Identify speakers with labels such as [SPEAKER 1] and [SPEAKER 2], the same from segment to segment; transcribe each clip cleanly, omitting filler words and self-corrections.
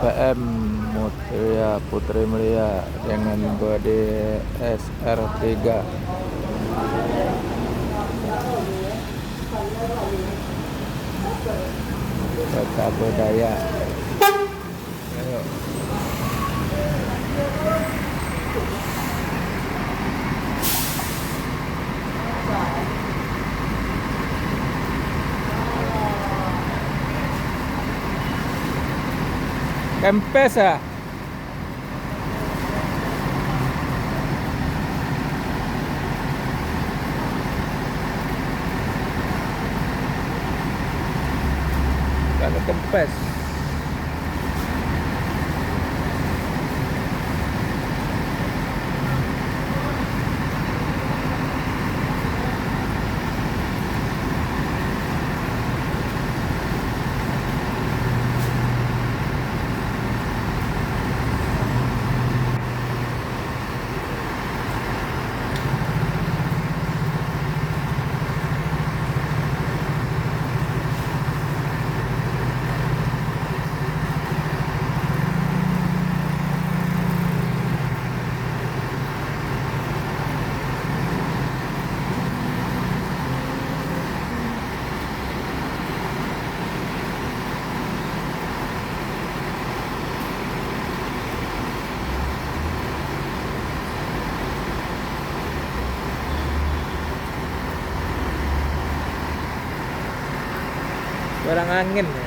[SPEAKER 1] LPM Mutia Putri Mulia dengan bodi SR3 Kota Budaya. Ayo. Kempes ya. Karena kempes. Barang angin ya.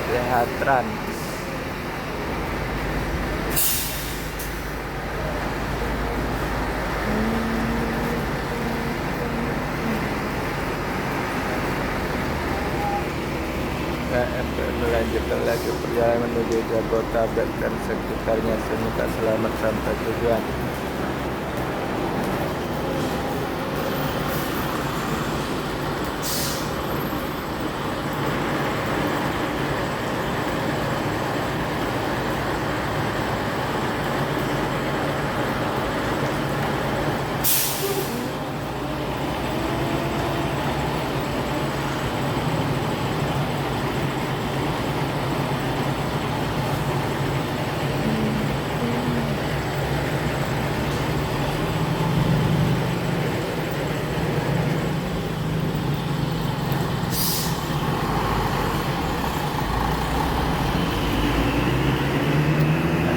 [SPEAKER 1] Sehatran. Melanjutkan lagi perjalanan menuju Jabodetabek dan sekitarnya. Semoga selamat sampai tujuan.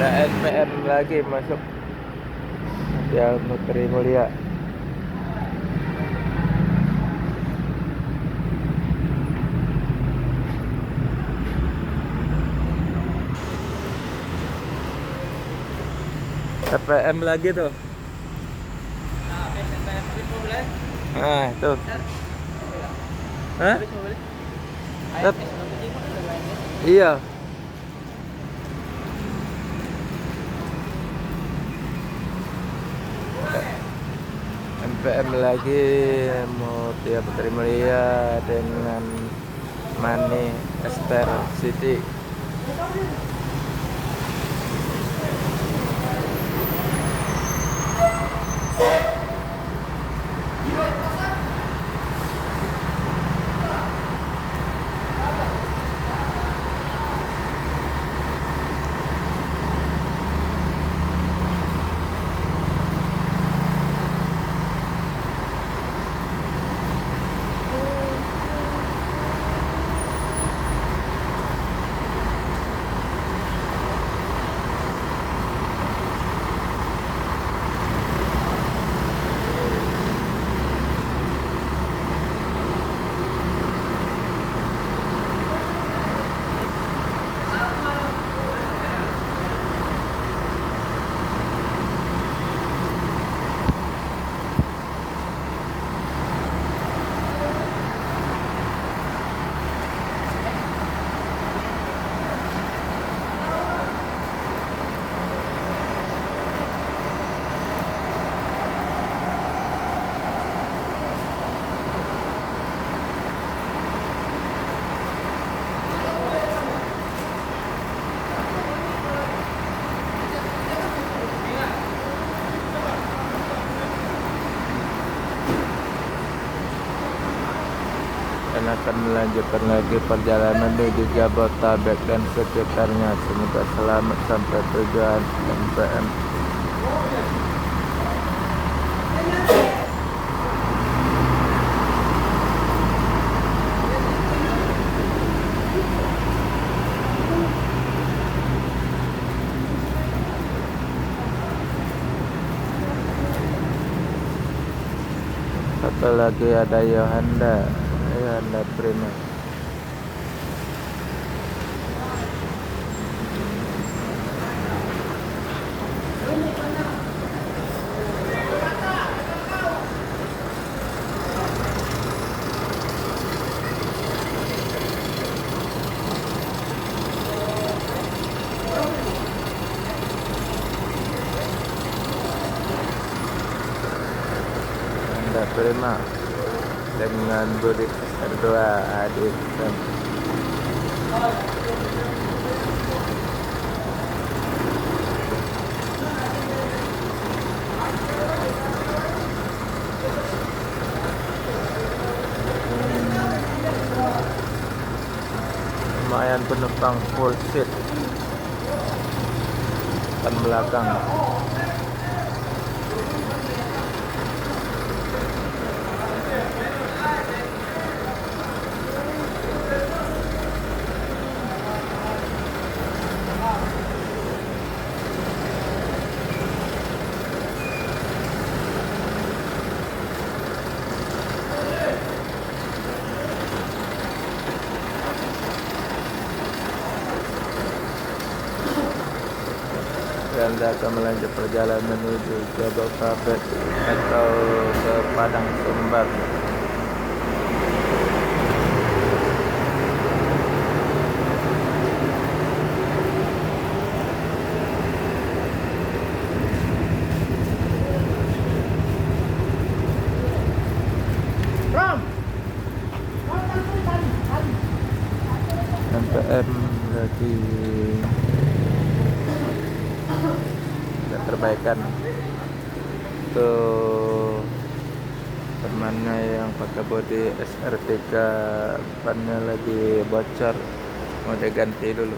[SPEAKER 1] Ada SPM lagi masuk ya, Putri Mulia. SPM lagi tuh. Nah itu. Hah? Iya. MPM lagi Mutia Putri Mulia dengan Mani Ester City. dan akan melanjutkan lagi perjalanan menuju Jabodetabek dan sekitarnya. Semoga selamat sampai tujuan MPM. Satu lagi ada Yohanda Prima. Yohanda Prima dengan Budi Kedua Adit dan lumayan penumpang full seat depan belakang. Dan akan melanjut perjalanan menuju Jabodetabek atau ke Padang Sumbar. MPM lagi ada perbaikan untuk temannya yang pakai bodi SR3, bannya lagi bocor, mau diganti dulu.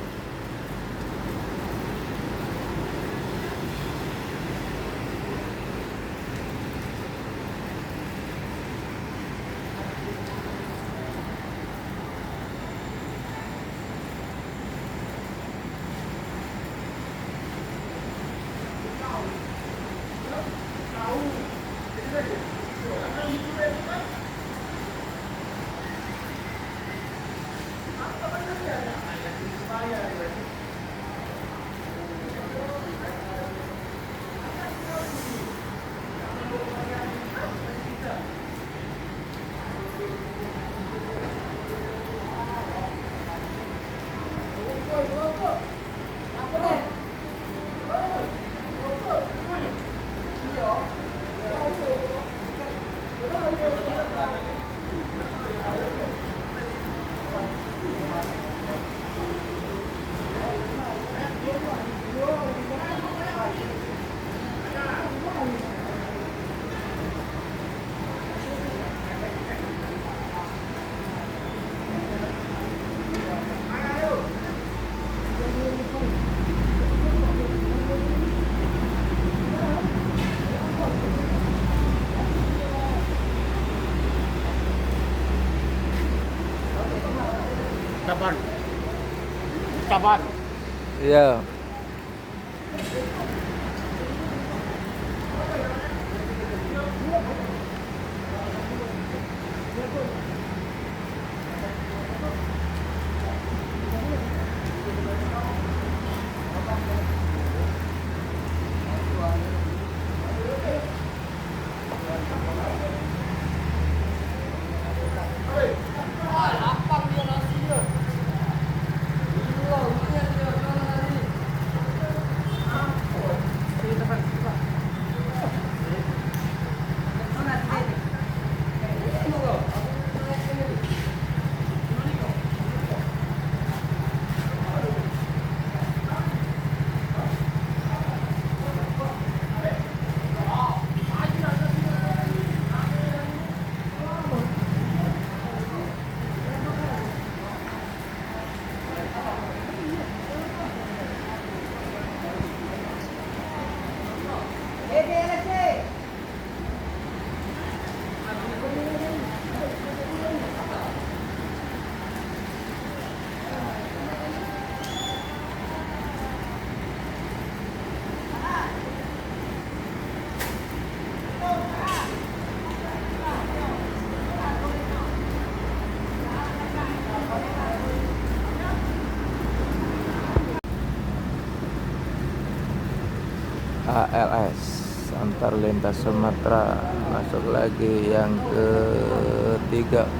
[SPEAKER 2] Caban.
[SPEAKER 1] Iya. ALS antar lintas Sumatera masuk lagi yang ketiga.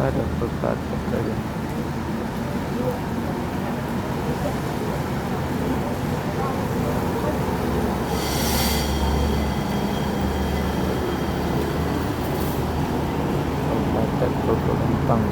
[SPEAKER 1] Ada pepatah lagi. Kabupaten Pelumpang.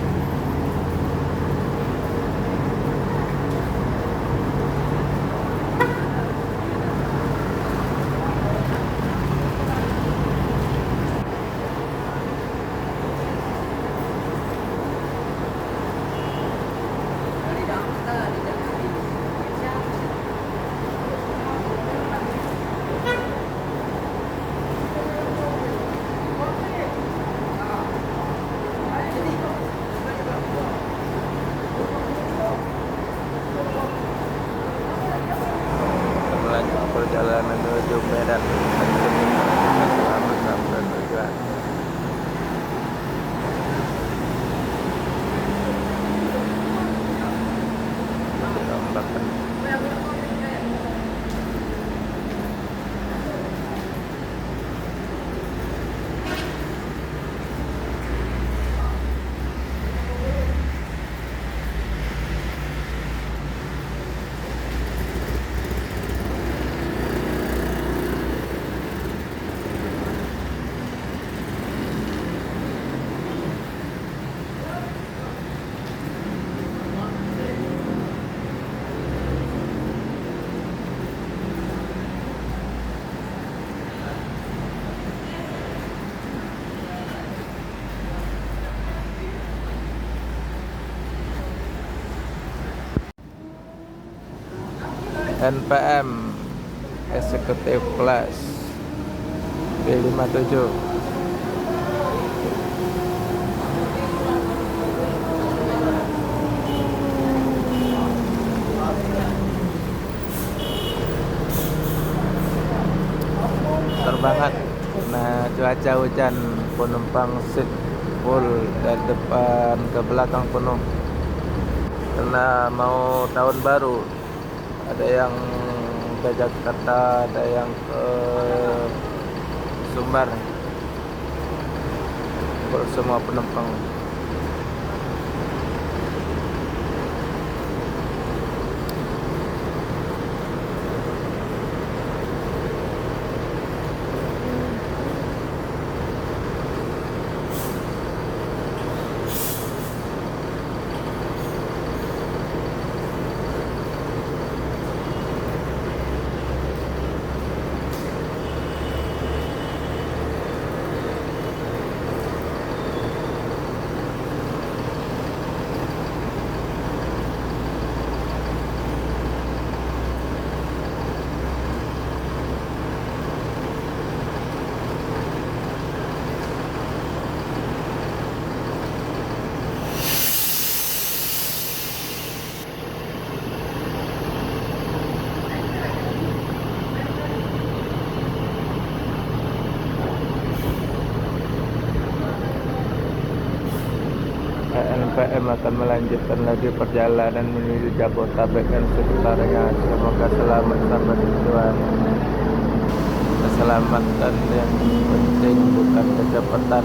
[SPEAKER 1] Melanjut perjalanan menuju Medan. Selamat sampai tujuan. Rombakan. NPM Executive Class B57. Terbanget. Nah, cuaca hujan, penumpang seat full dari depan ke belakang penuh. Karena mau tahun baru, ada yang ke Jakarta, ada yang ke Sumbar. Untuk semua penumpang. NPM akan melanjutkan lagi perjalanan menuju Jabodetabek dan sekitarnya. Semoga selamat sampai tujuan. Keselamatan yang penting, bukan kecepatan.